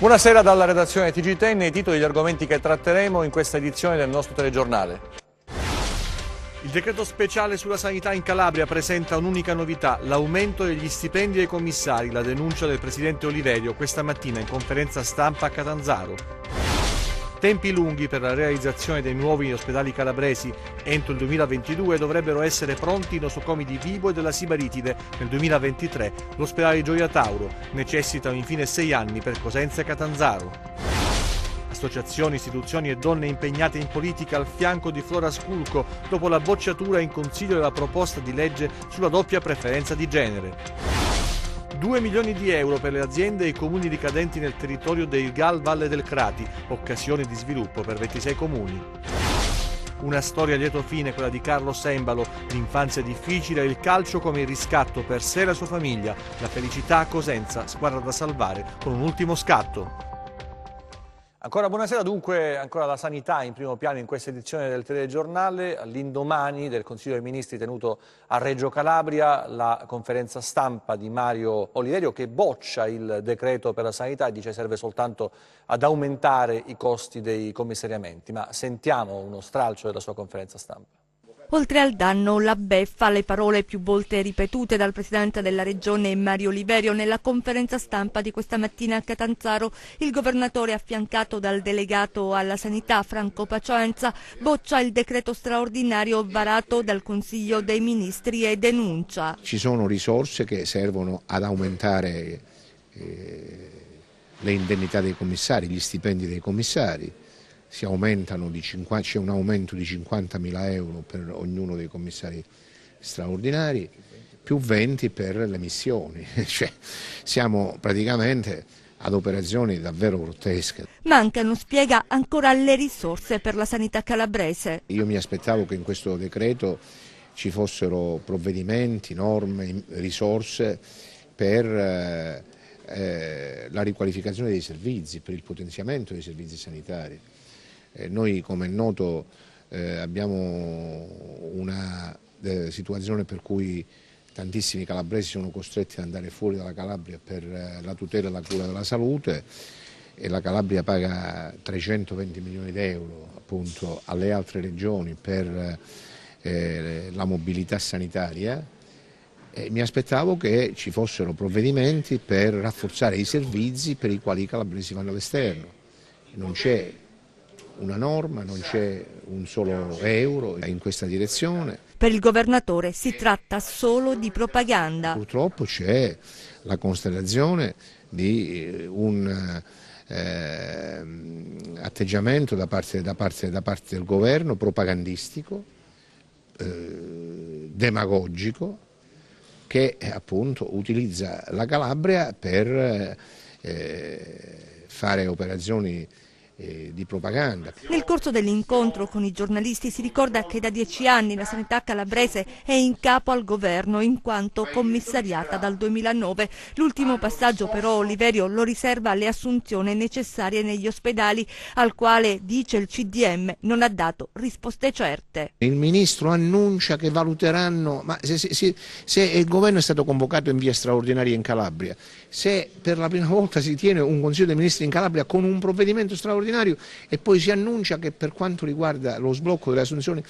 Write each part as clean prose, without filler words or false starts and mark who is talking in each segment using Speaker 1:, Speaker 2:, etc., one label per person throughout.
Speaker 1: Buonasera dalla redazione TG10, i titoli e gli argomenti che tratteremo in questa edizione del nostro telegiornale. Il decreto speciale sulla sanità in Calabria presenta un'unica novità, l'aumento degli stipendi ai commissari, la denuncia del presidente Oliverio questa mattina in conferenza stampa a Catanzaro. Tempi lunghi per la realizzazione dei nuovi ospedali calabresi. Entro il 2022 dovrebbero essere pronti i nosocomi di Vibo e della Sibaritide. Nel 2023 l'ospedale di Gioia Tauro. Necessitano infine 6 anni per Cosenza e Catanzaro. Associazioni, istituzioni e donne impegnate in politica al fianco di Flora Sculco dopo la bocciatura in Consiglio della proposta di legge sulla doppia preferenza di genere. 2 milioni di euro per le aziende e i comuni ricadenti nel territorio del GAL Valle del Crati, occasione di sviluppo per 26 comuni. Una storia a lieto fine, quella di Carlo Sembalo, l'infanzia difficile e il calcio come il riscatto per sé e la sua famiglia, la felicità a Cosenza, squadra da salvare con un ultimo scatto. Ancora buonasera, dunque ancora la sanità in primo piano in questa edizione del telegiornale. All'indomani del Consiglio dei Ministri tenuto a Reggio Calabria, la conferenza stampa di Mario Oliverio che boccia il decreto per la sanità e dice serve soltanto ad aumentare i costi dei commissariamenti. Ma sentiamo uno stralcio della sua conferenza stampa.
Speaker 2: Oltre al danno, la beffa, le parole più volte ripetute dal presidente della regione Mario Oliverio nella conferenza stampa di questa mattina a Catanzaro, il governatore affiancato dal delegato alla sanità Franco Pacienza boccia il decreto straordinario varato dal Consiglio dei Ministri e denuncia.
Speaker 3: Ci sono risorse che servono ad aumentare le indennità dei commissari, gli stipendi dei commissari. C'è un aumento di 50.000 euro per ognuno dei commissari straordinari, più 20 per le missioni, cioè siamo praticamente ad operazioni davvero grottesche.
Speaker 2: Mancano, spiega, ancora le risorse per la sanità calabrese.
Speaker 3: Io mi aspettavo che in questo decreto ci fossero provvedimenti, norme, risorse per la riqualificazione dei servizi, per il potenziamento dei servizi sanitari. Noi, come è noto, abbiamo una situazione per cui tantissimi calabresi sono costretti ad andare fuori dalla Calabria per la tutela e la cura della salute e la Calabria paga 320 milioni di euro appunto alle altre regioni per la mobilità sanitaria. Mi aspettavo che ci fossero provvedimenti per rafforzare i servizi per i quali i calabresi vanno all'esterno. Non c'è una norma, non c'è un solo euro in questa direzione.
Speaker 2: Per il governatore si tratta solo di propaganda.
Speaker 3: Purtroppo c'è la constatazione di un atteggiamento da parte del governo propagandistico, demagogico, che appunto utilizza la Calabria per fare operazioni di propaganda.
Speaker 2: Nel corso dell'incontro con i giornalisti si ricorda che da 10 anni la sanità calabrese è in capo al governo in quanto commissariata dal 2009. L'ultimo passaggio però Oliverio lo riserva alle assunzioni necessarie negli ospedali, al quale, dice il CDM, non ha dato risposte certe.
Speaker 3: Il ministro annuncia che valuteranno, ma se il governo è stato convocato in via straordinaria in Calabria, se per la prima volta si tiene un Consiglio dei Ministri in Calabria con un provvedimento straordinario e poi si annuncia che per quanto riguarda lo sblocco delle assunzioni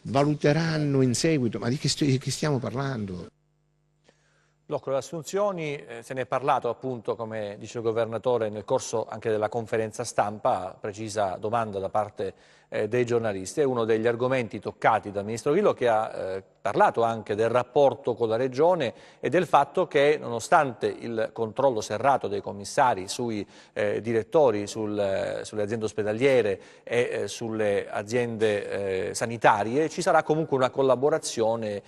Speaker 3: valuteranno in seguito, ma di che stiamo parlando?
Speaker 1: Blocco delle assunzioni, se ne è parlato appunto, come dice il governatore, nel corso anche della conferenza stampa, precisa domanda da parte dei giornalisti. È uno degli argomenti toccati dal Ministro Grillo, che ha parlato anche del rapporto con la Regione e del fatto che, nonostante il controllo serrato dei commissari sui direttori, sulle aziende ospedaliere e sulle aziende sanitarie, ci sarà comunque una collaborazione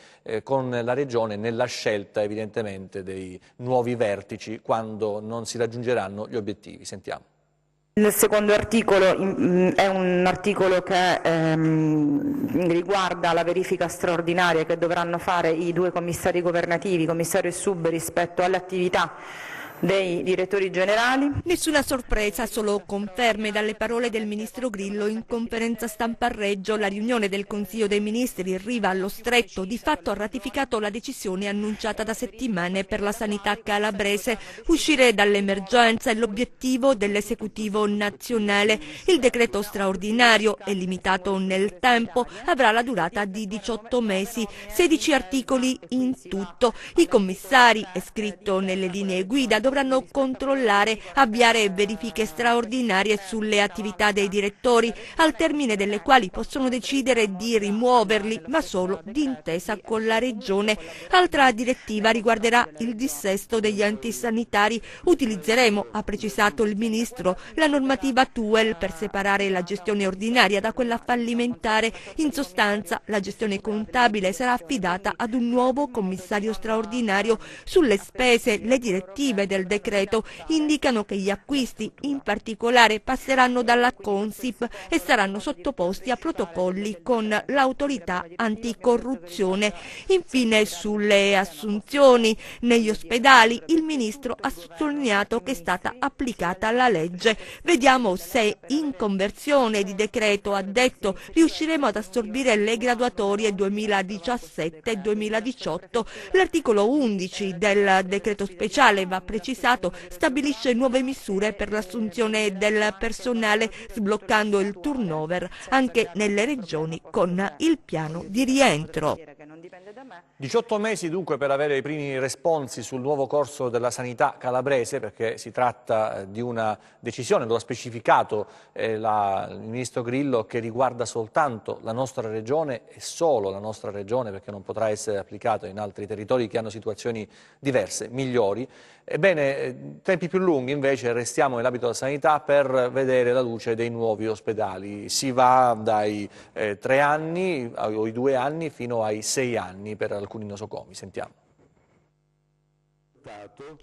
Speaker 1: con la Regione nella scelta evidentemente dei nuovi vertici quando non si raggiungeranno gli obiettivi. Sentiamo.
Speaker 4: Il secondo articolo è un articolo che riguarda la verifica straordinaria che dovranno fare i 2 commissari governativi, commissario e sub, rispetto alle attività dei direttori generali.
Speaker 2: Nessuna sorpresa, solo conferme dalle parole del ministro Grillo in conferenza stampa a Reggio. La riunione del Consiglio dei Ministri Riva allo Stretto di fatto ha ratificato la decisione annunciata da settimane per la sanità calabrese. Uscire dall'emergenza è l'obiettivo dell'esecutivo nazionale. Il decreto straordinario è limitato nel tempo, avrà la durata di 18 mesi, 16 articoli in tutto. I commissari, è scritto nelle linee guida, dovranno controllare, avviare verifiche straordinarie sulle attività dei direttori, al termine delle quali possono decidere di rimuoverli, ma solo d'intesa con la Regione. Altra direttiva riguarderà il dissesto degli enti sanitari. Utilizzeremo, ha precisato il Ministro, la normativa TUEL per separare la gestione ordinaria da quella fallimentare. In sostanza, la gestione contabile sarà affidata ad un nuovo commissario straordinario. Sulle spese, le direttive del decreto indicano che gli acquisti in particolare passeranno dalla Consip e saranno sottoposti a protocolli con l'autorità anticorruzione. Infine, sulle assunzioni negli ospedali, il ministro ha sottolineato che è stata applicata la legge. Vediamo se in conversione di decreto, ha detto, riusciremo ad assorbire le graduatorie 2017 e 2018. L'articolo 11 del decreto speciale, va precisato, stabilisce nuove misure per l'assunzione del personale, sbloccando il turnover anche nelle regioni con il piano di rientro.
Speaker 1: 18 mesi dunque per avere i primi responsi sul nuovo corso della sanità calabrese, perché si tratta di una decisione, lo ha specificato il ministro Grillo, che riguarda soltanto la nostra regione e solo la nostra regione, perché non potrà essere applicato in altri territori che hanno situazioni diverse, migliori. Ebbene, tempi più lunghi invece restiamo nell'ambito della sanità per vedere la luce dei nuovi ospedali. Si va dai 3 anni o i 2 anni fino ai 6 anni per alcuni nosocomi. Sentiamo.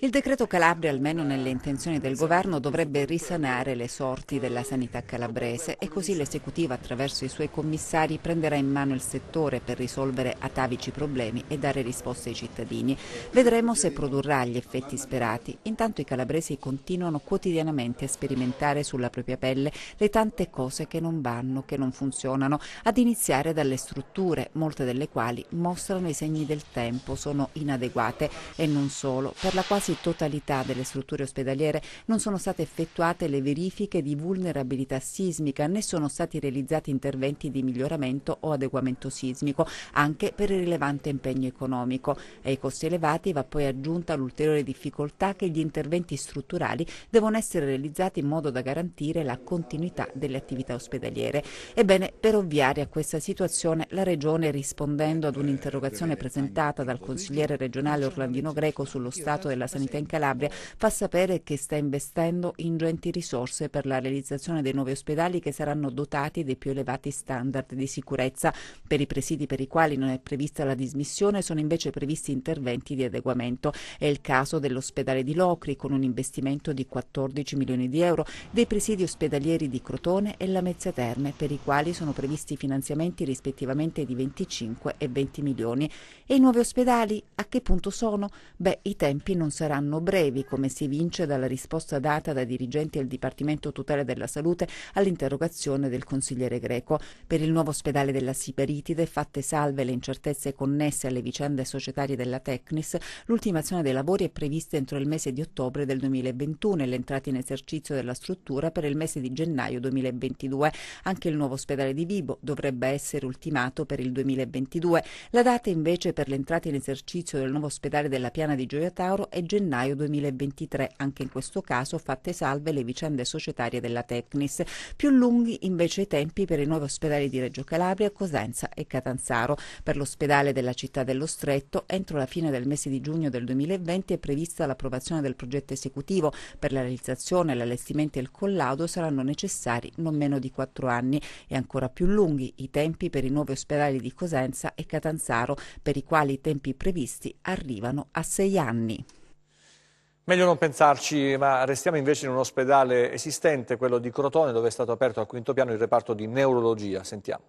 Speaker 5: Il decreto Calabria, almeno nelle intenzioni del governo, dovrebbe risanare le sorti della sanità calabrese e così l'esecutivo, attraverso i suoi commissari, prenderà in mano il settore per risolvere atavici problemi e dare risposte ai cittadini. Vedremo se produrrà gli effetti sperati. Intanto i calabresi continuano quotidianamente a sperimentare sulla propria pelle le tante cose che non vanno, che non funzionano, ad iniziare dalle strutture, molte delle quali mostrano i segni del tempo, sono inadeguate e non solo. Per la quasi totalità delle strutture ospedaliere non sono state effettuate le verifiche di vulnerabilità sismica, né sono stati realizzati interventi di miglioramento o adeguamento sismico, anche per il rilevante impegno economico. Ai costi elevati va poi aggiunta l'ulteriore difficoltà che gli interventi strutturali devono essere realizzati in modo da garantire la continuità delle attività ospedaliere. Ebbene, per ovviare a questa situazione, la Regione, rispondendo ad un'interrogazione presentata dal consigliere regionale Orlandino Greco sullo stato della sanità in Calabria, fa sapere che sta investendo ingenti risorse per la realizzazione dei nuovi ospedali che saranno dotati dei più elevati standard di sicurezza. Per i presidi per i quali non è prevista la dismissione sono invece previsti interventi di adeguamento. È il caso dell'ospedale di Locri, con un investimento di 14 milioni di euro, dei presidi ospedalieri di Crotone e Lamezia Terme, per i quali sono previsti finanziamenti rispettivamente di 25 e 20 milioni. E i nuovi ospedali a che punto sono? Beh, i tempi non saranno brevi, come si evince dalla risposta data dai dirigenti del Dipartimento Tutela della Salute all'interrogazione del consigliere Greco. Per il nuovo ospedale della Sibaritide, fatte salve le incertezze connesse alle vicende societarie della Tecnis, l'ultimazione dei lavori è prevista entro il mese di ottobre del 2021 e l'entrata in esercizio della struttura per il mese di gennaio 2022. Anche il nuovo ospedale di Vibo dovrebbe essere ultimato per il 2022. La data invece per l'entrata in esercizio del nuovo ospedale della Piana di Gioia Tauro è gennaio 2023, anche in questo caso fatte salve le vicende societarie della Tecnis. Più lunghi invece i tempi per i nuovi ospedali di Reggio Calabria, Cosenza e Catanzaro. Per l'ospedale della città dello Stretto, entro la fine del mese di giugno del 2020 è prevista l'approvazione del progetto esecutivo. Per la realizzazione, l'allestimento e il collaudo saranno necessari non meno di 4 anni, e ancora più lunghi i tempi per i nuovi ospedali di Cosenza e Catanzaro, per i quali i tempi previsti arrivano a 6 anni.
Speaker 1: Meglio non pensarci, ma restiamo invece in un ospedale esistente, quello di Crotone, dove è stato aperto al quinto piano il reparto di neurologia. Sentiamo.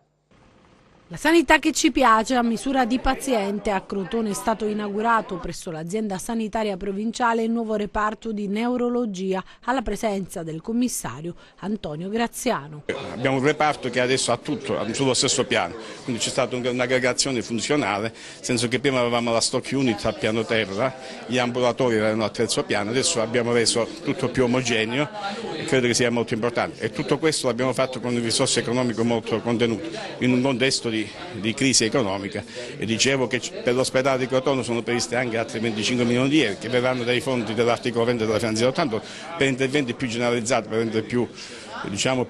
Speaker 6: La sanità che ci piace a misura di paziente. A Crotone è stato inaugurato presso l'azienda sanitaria provinciale il nuovo reparto di neurologia alla presenza del commissario Antonio Graziano.
Speaker 7: Abbiamo un reparto che adesso ha tutto sullo stesso piano, quindi c'è stata un'aggregazione funzionale, nel senso che prima avevamo la stock unit al piano terra, gli ambulatori erano al terzo piano, adesso abbiamo reso tutto più omogeneo e credo che sia molto importante. E tutto questo l'abbiamo fatto con risorse economiche molto contenute, in un contesto di crisi economica, e dicevo che per l'ospedale di Crotone sono previste anche altri 25 milioni di euro che verranno dai fondi dell'articolo 20 della finanza 80 per interventi più generalizzati, per rendere più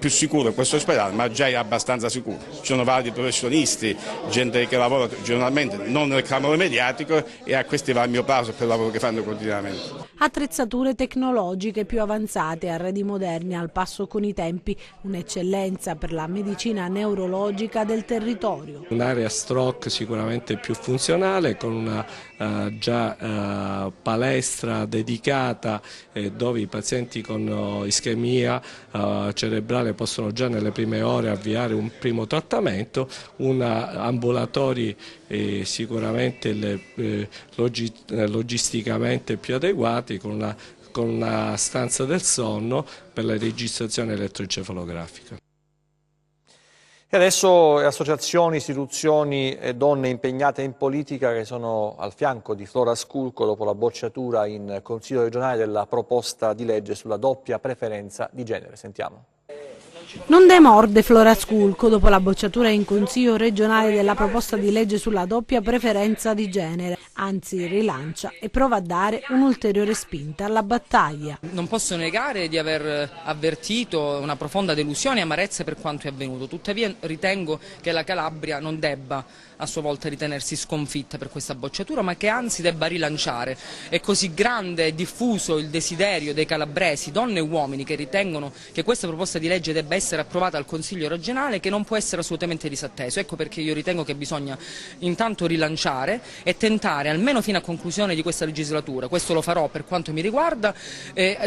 Speaker 7: sicuro questo ospedale, ma già è abbastanza sicuro. Ci sono vari professionisti, gente che lavora giornalmente, non nel clamore mediatico, e a questi va il mio plauso per il lavoro che fanno quotidianamente.
Speaker 6: Attrezzature tecnologiche più avanzate, arredi moderni al passo con i tempi, un'eccellenza per la medicina neurologica del territorio.
Speaker 8: Un'area stroke sicuramente più funzionale, con una palestra dedicata dove i pazienti con ischemia cerebrale possono già nelle prime ore avviare un primo trattamento, ambulatori sicuramente logisticamente più adeguati, con una stanza del sonno per la registrazione elettroencefalografica.
Speaker 1: E adesso associazioni, istituzioni e donne impegnate in politica che sono al fianco di Flora Sculco dopo la bocciatura in Consiglio regionale della proposta di legge sulla doppia preferenza di genere. Sentiamo.
Speaker 6: Non demorde Flora Sculco dopo la bocciatura in Consiglio regionale della proposta di legge sulla doppia preferenza di genere, anzi rilancia e prova a dare un'ulteriore spinta alla battaglia.
Speaker 9: Non posso negare di aver avvertito una profonda delusione e amarezza per quanto è avvenuto, tuttavia ritengo che la Calabria non debba a sua volta ritenersi sconfitta per questa bocciatura, ma che anzi debba rilanciare. È così grande e diffuso il desiderio dei calabresi, donne e uomini, che ritengono che questa proposta di legge debba essere approvata al Consiglio regionale, che non può essere assolutamente disatteso. Ecco perché io ritengo che bisogna intanto rilanciare e tentare, almeno fino a conclusione di questa legislatura, questo lo farò per quanto mi riguarda,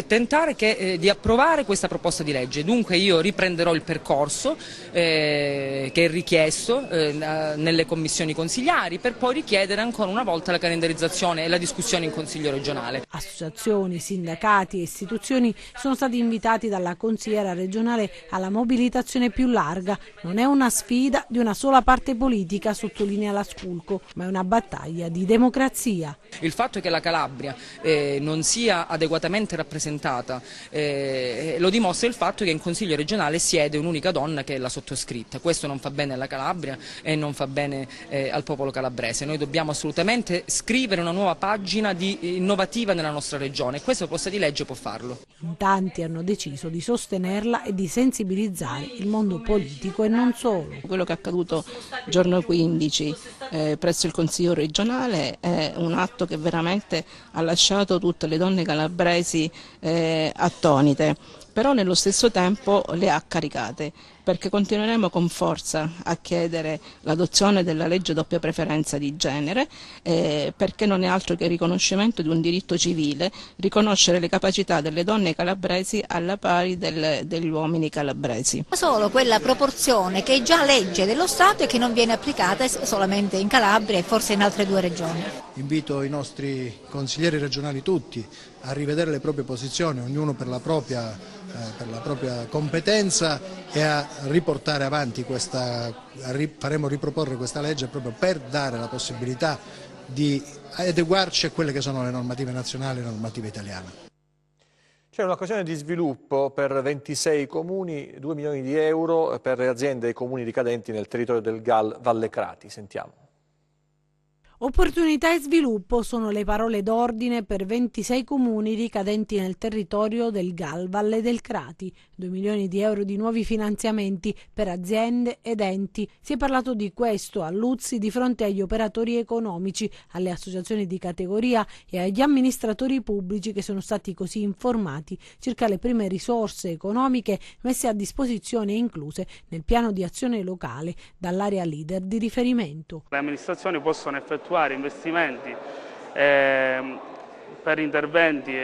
Speaker 9: tentare di approvare questa proposta di legge. Dunque io riprenderò il percorso che è richiesto nelle commissioni consigliari, per poi richiedere ancora una volta la calendarizzazione e la discussione in Consiglio regionale.
Speaker 6: Associazioni, sindacati e istituzioni sono stati invitati dalla consigliera regionale alla mobilitazione più larga. Non è una sfida di una sola parte politica, sottolinea la Sculco, ma è una battaglia di democrazia.
Speaker 9: Il fatto che la Calabria non sia adeguatamente rappresentata lo dimostra il fatto che in Consiglio regionale siede un'unica donna, che è la sottoscritta. Questo non fa bene alla Calabria e non fa bene al popolo calabrese. Noi dobbiamo assolutamente scrivere una nuova pagina innovativa nella nostra regione, e questa proposta di legge può farlo.
Speaker 6: In tanti hanno deciso di sostenerla e di sensibilizzare il mondo politico e non solo.
Speaker 10: Quello che è accaduto giorno 15 presso il Consiglio regionale è un atto che veramente ha lasciato tutte le donne calabresi attonite, però nello stesso tempo le ha caricate, perché continueremo con forza a chiedere l'adozione della legge doppia preferenza di genere, perché non è altro che il riconoscimento di un diritto civile, riconoscere le capacità delle donne calabresi alla pari degli uomini calabresi.
Speaker 11: Solo quella proporzione che è già legge dello Stato e che non viene applicata solamente in Calabria e forse in altre 2 regioni.
Speaker 12: Invito i nostri consiglieri regionali tutti a rivedere le proprie posizioni, ognuno per la propria competenza, e a riportare avanti faremo riproporre questa legge proprio per dare la possibilità di adeguarci a quelle che sono le normative nazionali e le normative italiane.
Speaker 1: C'è un'occasione di sviluppo per 26 comuni, 2 milioni di euro per le aziende e i comuni ricadenti nel territorio del GAL Valle Crati. Sentiamo.
Speaker 6: Opportunità e sviluppo sono le parole d'ordine per 26 comuni ricadenti nel territorio del GAL Valle del Crati. 2 milioni di euro di nuovi finanziamenti per aziende ed enti. Si è parlato di questo a Luzzi di fronte agli operatori economici, alle associazioni di categoria e agli amministratori pubblici, che sono stati così informati circa le prime risorse economiche messe a disposizione e incluse nel piano di azione locale dall'area leader di riferimento.
Speaker 13: Le amministrazioni possono effettuare investimenti per interventi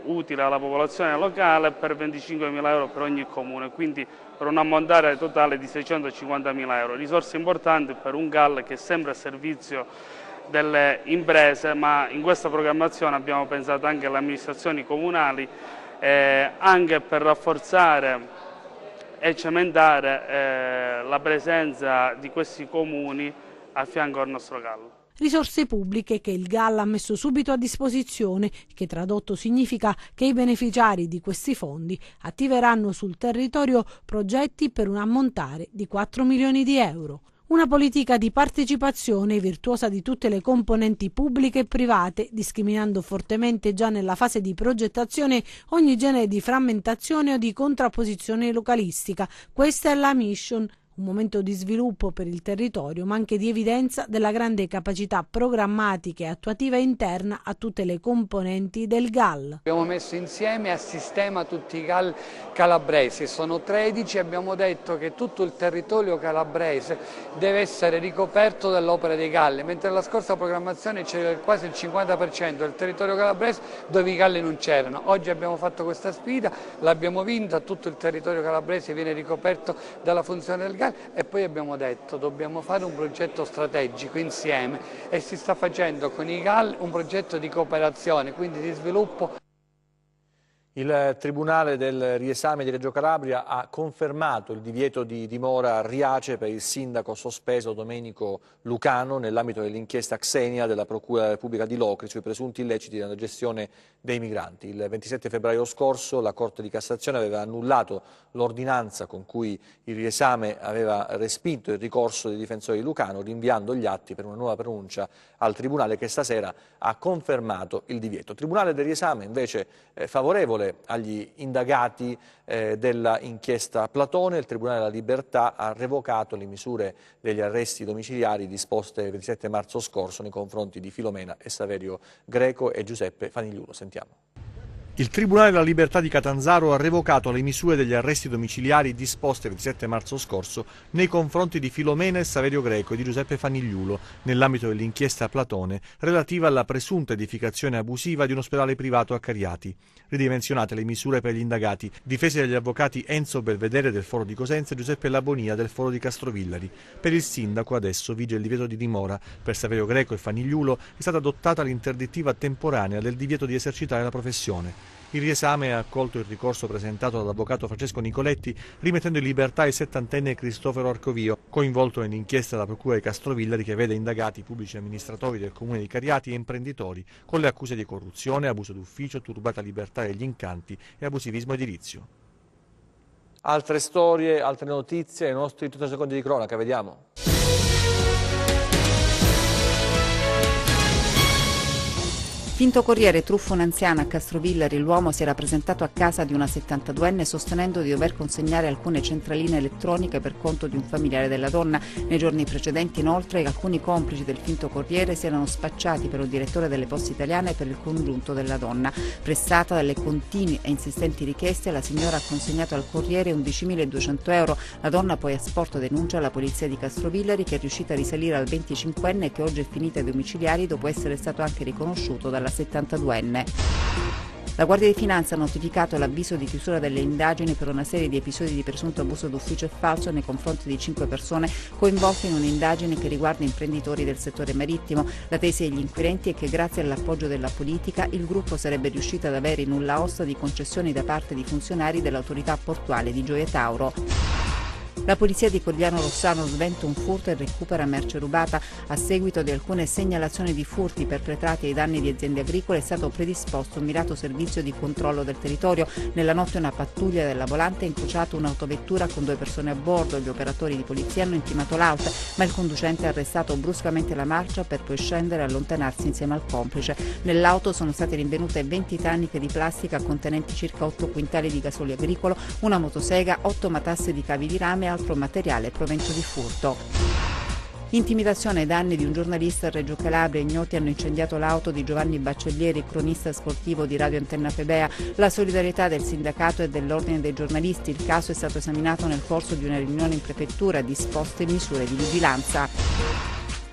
Speaker 13: utili alla popolazione locale per 25.000 euro per ogni comune, quindi per un ammontare totale di 650.000 euro. Risorse importanti per un GAL che è sempre a servizio delle imprese, ma in questa programmazione abbiamo pensato anche alle amministrazioni comunali, anche per rafforzare e cementare la presenza di questi comuni a fianco al nostro GAL.
Speaker 6: Risorse pubbliche che il GAL ha messo subito a disposizione, che tradotto significa che i beneficiari di questi fondi attiveranno sul territorio progetti per un ammontare di 4 milioni di euro. Una politica di partecipazione virtuosa di tutte le componenti pubbliche e private, discriminando fortemente già nella fase di progettazione ogni genere di frammentazione o di contrapposizione localistica. Questa è la mission. Un momento di sviluppo per il territorio, ma anche di evidenza della grande capacità programmatica e attuativa interna a tutte le componenti del GAL.
Speaker 14: Abbiamo messo insieme a sistema tutti i GAL calabresi, sono 13, abbiamo detto che tutto il territorio calabrese deve essere ricoperto dall'opera dei GAL, mentre nella scorsa programmazione c'era quasi il 50% del territorio calabrese dove i GAL non c'erano. Oggi abbiamo fatto questa sfida, l'abbiamo vinta, tutto il territorio calabrese viene ricoperto dalla funzione del GAL. E poi abbiamo detto dobbiamo fare un progetto strategico insieme e si sta facendo con i GAL un progetto di cooperazione, quindi di sviluppo.
Speaker 1: Il Tribunale del Riesame di Reggio Calabria ha confermato il divieto di dimora a Riace per il sindaco sospeso Domenico Lucano nell'ambito dell'inchiesta Xenia della Procura della Repubblica di Locri sui presunti illeciti nella gestione dei migranti. Il 27 febbraio scorso la Corte di Cassazione aveva annullato l'ordinanza con cui il Riesame aveva respinto il ricorso dei difensori di Lucano, rinviando gli atti per una nuova pronuncia al Tribunale che stasera ha confermato il divieto. Tribunale del Riesame invece favorevole agli indagati della inchiesta Platone. Il Tribunale della Libertà ha revocato le misure degli arresti domiciliari disposte il 27 marzo scorso nei confronti di Filomena e Saverio Greco e Giuseppe Fanigliulo. Sentiamo. Il Tribunale della Libertà di Catanzaro ha revocato le misure degli arresti domiciliari disposte il 27 marzo scorso nei confronti di Filomena e Saverio Greco e di Giuseppe Fanigliulo nell'ambito dell'inchiesta Platone relativa alla presunta edificazione abusiva di un ospedale privato a Cariati. Ridimensionate le misure per gli indagati, difesi dagli avvocati Enzo Belvedere del Foro di Cosenza e Giuseppe Labonia del Foro di Castrovillari. Per il sindaco adesso vige il divieto di dimora. Per Saverio Greco e Fanigliulo è stata adottata l'interdittiva temporanea del divieto di esercitare la professione. Il Riesame ha accolto il ricorso presentato dall'avvocato Francesco Nicoletti, rimettendo in libertà il 70enne Cristoforo Arcovio, coinvolto nell'inchiesta della Procura di Castrovillari che vede indagati pubblici amministratori del Comune di Cariati e imprenditori con le accuse di corruzione, abuso d'ufficio, turbata libertà degli incanti e abusivismo edilizio. Altre storie, altre notizie, i nostri 30 secondi di cronaca, vediamo.
Speaker 5: Finto corriere, truffa un'anziana a Castrovillari. L'uomo si era presentato a casa di una 72enne sostenendo di dover consegnare alcune centraline elettroniche per conto di un familiare della donna. Nei giorni precedenti, inoltre, alcuni complici del finto corriere si erano spacciati per un direttore delle Poste Italiane e per il congiunto della donna. Pressata dalle continue e insistenti richieste, la signora ha consegnato al corriere 11.200 euro. La donna poi ha sporto denuncia alla polizia di Castrovillari, che è riuscita a risalire al 25enne e che oggi è finita ai domiciliari dopo essere stato anche riconosciuto dalla 72enne. La Guardia di Finanza ha notificato l'avviso di chiusura delle indagini per una serie di episodi di presunto abuso d'ufficio e falso nei confronti di 5 persone coinvolte in un'indagine che riguarda imprenditori del settore marittimo. La tesi degli inquirenti è che grazie all'appoggio della politica il gruppo sarebbe riuscito ad avere in nulla osta di concessioni da parte di funzionari dell'autorità portuale di Gioia Tauro. La polizia di Corigliano Rossano sventa un furto e recupera merce rubata. A seguito di alcune segnalazioni di furti perpetrati ai danni di aziende agricole è stato predisposto un mirato servizio di controllo del territorio. Nella notte una pattuglia della Volante ha incrociato un'autovettura con 2 persone a bordo. Gli operatori di polizia hanno intimato l'alta, ma il conducente ha arrestato bruscamente la marcia per poi scendere e allontanarsi insieme al complice. Nell'auto sono state rinvenute 20 taniche di plastica contenenti circa 8 quintali di gasolio agricolo, una motosega, 8 matasse di cavi di rame e altro materiale provento di furto. Intimidazione ai danni di un giornalista a Reggio Calabria. Ignoti hanno incendiato l'auto di Giovanni Baccellieri, cronista sportivo di Radio Antenna Febea. La solidarietà del sindacato e dell'ordine dei giornalisti. Il caso è stato esaminato nel corso di una riunione in prefettura, disposte misure di vigilanza.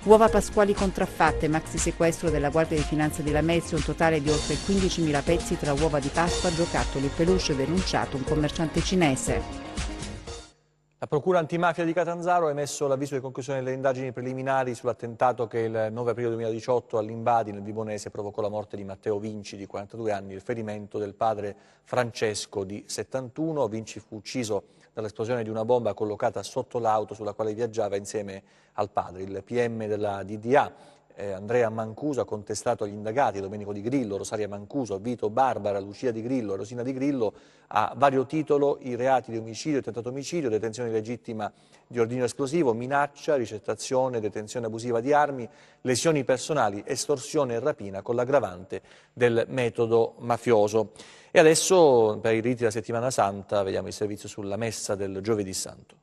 Speaker 5: Uova pasquali contraffatte, maxi sequestro della Guardia di Finanza di Lamezia, un totale di oltre 15.000 pezzi tra uova di Pasqua, giocattoli e peluche, denunciato un commerciante cinese.
Speaker 1: La Procura Antimafia di Catanzaro ha emesso l'avviso di conclusione delle indagini preliminari sull'attentato che il 9 aprile 2018 all'Imbadi, nel Vibonese, provocò la morte di Matteo Vinci, di 42 anni, e il ferimento del padre Francesco, di 71. Vinci fu ucciso dall'esplosione di una bomba collocata sotto l'auto sulla quale viaggiava insieme al padre. Il PM della DDA, Andrea Mancuso, ha contestato agli indagati Domenico Di Grillo, Rosaria Mancuso, Vito Barbara, Lucia Di Grillo e Rosina Di Grillo a vario titolo i reati di omicidio e tentato omicidio, detenzione illegittima di ordigno esplosivo, minaccia, ricettazione, detenzione abusiva di armi, lesioni personali, estorsione e rapina con l'aggravante del metodo mafioso. E adesso, per i riti della Settimana Santa, vediamo il servizio sulla Messa del Giovedì Santo.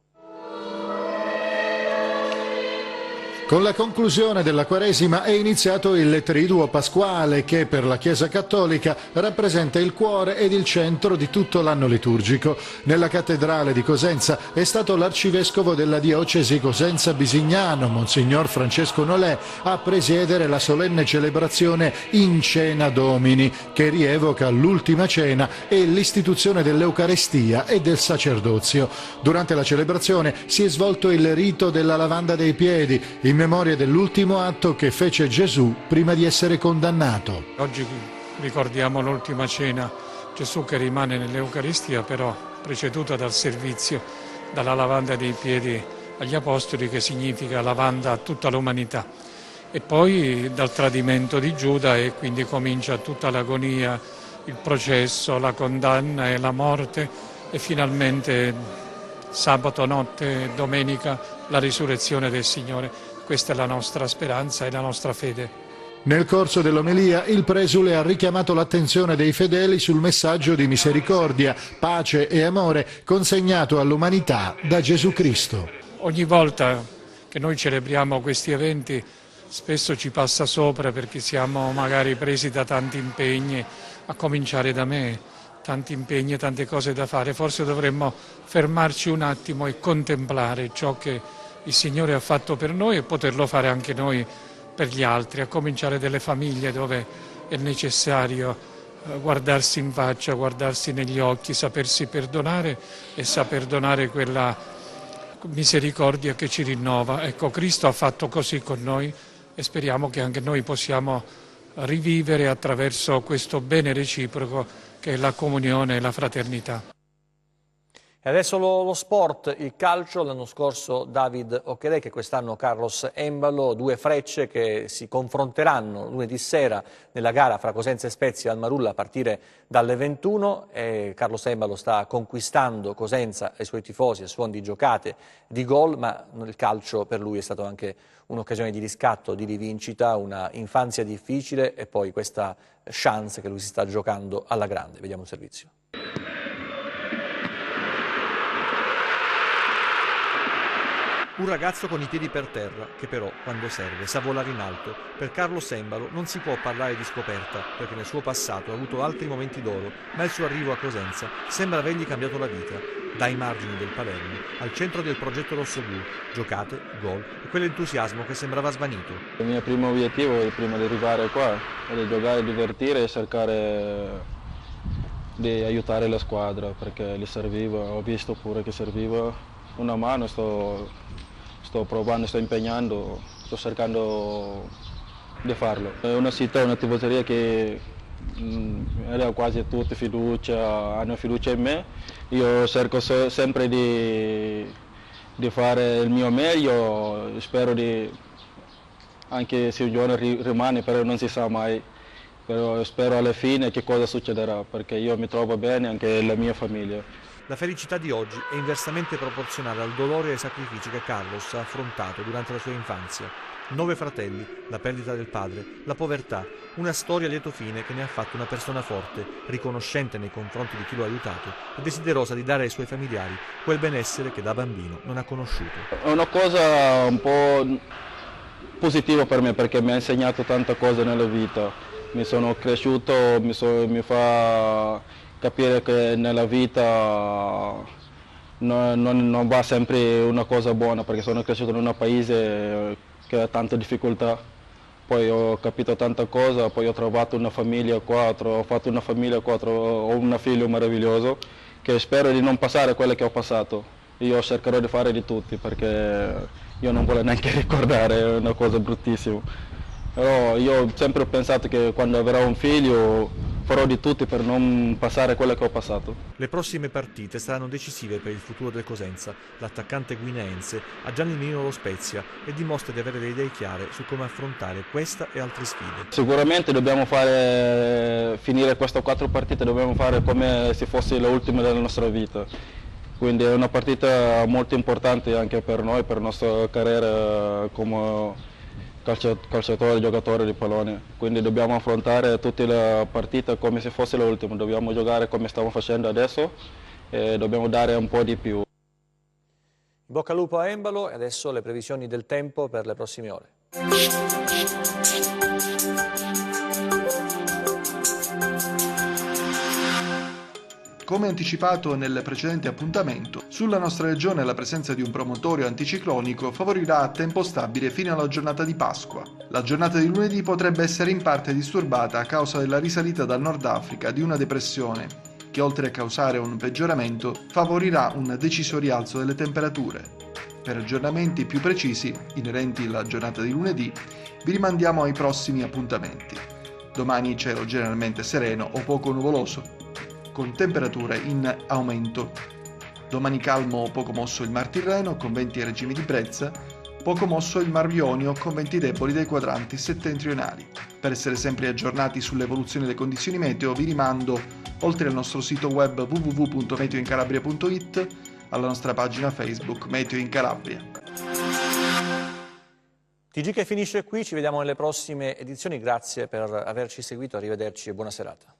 Speaker 15: Con la conclusione della Quaresima è iniziato il Triduo Pasquale che per la Chiesa Cattolica rappresenta il cuore ed il centro di tutto l'anno liturgico. Nella cattedrale di Cosenza è stato l'arcivescovo della diocesi Cosenza-Bisignano, Monsignor Francesco Nolè, a presiedere la solenne celebrazione In Cena Domini, che rievoca l'ultima cena e l'istituzione dell'Eucarestia e del sacerdozio. Durante la celebrazione si è svolto il rito della lavanda dei piedi, in memoria dell'ultimo atto che fece Gesù prima di essere condannato.
Speaker 16: Oggi ricordiamo l'ultima cena, Gesù che rimane nell'Eucaristia, però preceduta dal servizio, dalla lavanda dei piedi agli Apostoli, che significa lavanda a tutta l'umanità. E poi dal tradimento di Giuda, e quindi comincia tutta l'agonia, il processo, la condanna e la morte, e finalmente sabato notte e domenica la risurrezione del Signore. Questa è la nostra speranza e la nostra fede.
Speaker 15: Nel corso dell'omelia il presule ha richiamato l'attenzione dei fedeli sul messaggio di misericordia, pace e amore consegnato all'umanità da Gesù Cristo.
Speaker 16: Ogni volta che noi celebriamo questi eventi spesso ci passa sopra, perché siamo magari presi da tanti impegni, a cominciare da me, tanti impegni e tante cose da fare. Forse dovremmo fermarci un attimo e contemplare ciò che il Signore ha fatto per noi e poterlo fare anche noi per gli altri, a cominciare dalle famiglie, dove è necessario guardarsi in faccia, guardarsi negli occhi, sapersi perdonare e saper donare quella misericordia che ci rinnova. Ecco, Cristo ha fatto così con noi e speriamo che anche noi possiamo rivivere attraverso questo bene reciproco che è la comunione e la fraternità.
Speaker 1: E adesso lo sport, il calcio. L'anno scorso David Okereke, quest'anno Carlos Embalo, due frecce che si confronteranno lunedì sera nella gara fra Cosenza e Spezia al Marulla a partire dalle 21. E Carlos Embalo sta conquistando Cosenza e i suoi tifosi a suon di giocate, di gol, ma il calcio per lui è stato anche un'occasione di riscatto, di rivincita, una infanzia difficile e poi questa chance che lui si sta giocando alla grande. Vediamo il servizio. Un ragazzo con i piedi per terra, che però, quando serve, sa volare in alto. Per Carlos Embalo non si può parlare di scoperta, perché nel suo passato ha avuto altri momenti d'oro, ma il suo arrivo a Cosenza sembra avergli cambiato la vita. Dai margini del Palermo, al centro del progetto rossoblu, giocate, gol e quell'entusiasmo che sembrava svanito.
Speaker 17: Il mio primo obiettivo, prima di arrivare qua, è di giocare, divertire e cercare di aiutare la squadra, perché gli serviva, ho visto pure che serviva una mano, sto provando, sto impegnando, sto cercando di farlo. È una città, una tifoseria che era quasi tutti hanno fiducia in me. Io cerco sempre di fare il mio meglio, spero anche se un giorno rimane, però non si sa mai. Però spero alla fine che cosa succederà, perché io mi trovo bene, anche la mia famiglia.
Speaker 1: La felicità di oggi è inversamente proporzionale al dolore e ai sacrifici che Carlos ha affrontato durante la sua infanzia. 9 fratelli, la perdita del padre, la povertà, una storia a lieto fine che ne ha fatto una persona forte, riconoscente nei confronti di chi lo ha aiutato e desiderosa di dare ai suoi familiari quel benessere che da bambino non ha conosciuto.
Speaker 17: È una cosa un po' positiva per me, perché mi ha insegnato tante cose nella vita. Mi sono cresciuto, mi fa capire che nella vita non va sempre una cosa buona, perché sono cresciuto in un paese che ha tante difficoltà. Poi ho capito tanta cosa, poi ho trovato una famiglia qua, ho fatto una famiglia qua, ho un figlio meraviglioso che spero di non passare quelle che ho passato. Io cercherò di fare di tutti perché io non voglio neanche ricordare, è una cosa bruttissima. Però io ho sempre pensato che quando avrò un figlio farò di tutti per non passare quello che ho passato.
Speaker 1: Le prossime partite saranno decisive per il futuro del Cosenza. L'attaccante guineense ha già nel mirino lo Spezia e dimostra di avere le idee chiare su come affrontare questa e altre sfide.
Speaker 17: Sicuramente dobbiamo finire queste 4 partite, dobbiamo fare come se fosse l'ultima della nostra vita. Quindi è una partita molto importante anche per noi, per la nostra carriera come calciatore, giocatore di pallone. Quindi dobbiamo affrontare tutte le partite come se fosse l'ultima, dobbiamo giocare come stiamo facendo adesso e dobbiamo dare un po' di più.
Speaker 1: In bocca al lupo a Embalo e adesso le previsioni del tempo per le prossime ore.
Speaker 18: Come anticipato nel precedente appuntamento, sulla nostra regione la presenza di un promontorio anticiclonico favorirà tempo stabile fino alla giornata di Pasqua. La giornata di lunedì potrebbe essere in parte disturbata a causa della risalita dal Nord Africa di una depressione, che oltre a causare un peggioramento, favorirà un deciso rialzo delle temperature. Per aggiornamenti più precisi, inerenti alla giornata di lunedì, vi rimandiamo ai prossimi appuntamenti. Domani cielo generalmente sereno o poco nuvoloso, con temperature in aumento. Domani calmo o poco mosso il Mar Tirreno con venti a regime di brezza, poco mosso il Mar Ionio con venti deboli dai quadranti settentrionali. Per essere sempre aggiornati sull'evoluzione delle condizioni meteo vi rimando, oltre al nostro sito web www.meteoincalabria.it, alla nostra pagina Facebook Meteo in Calabria.
Speaker 1: TG che finisce qui, ci vediamo nelle prossime edizioni, grazie per averci seguito, arrivederci e buona serata.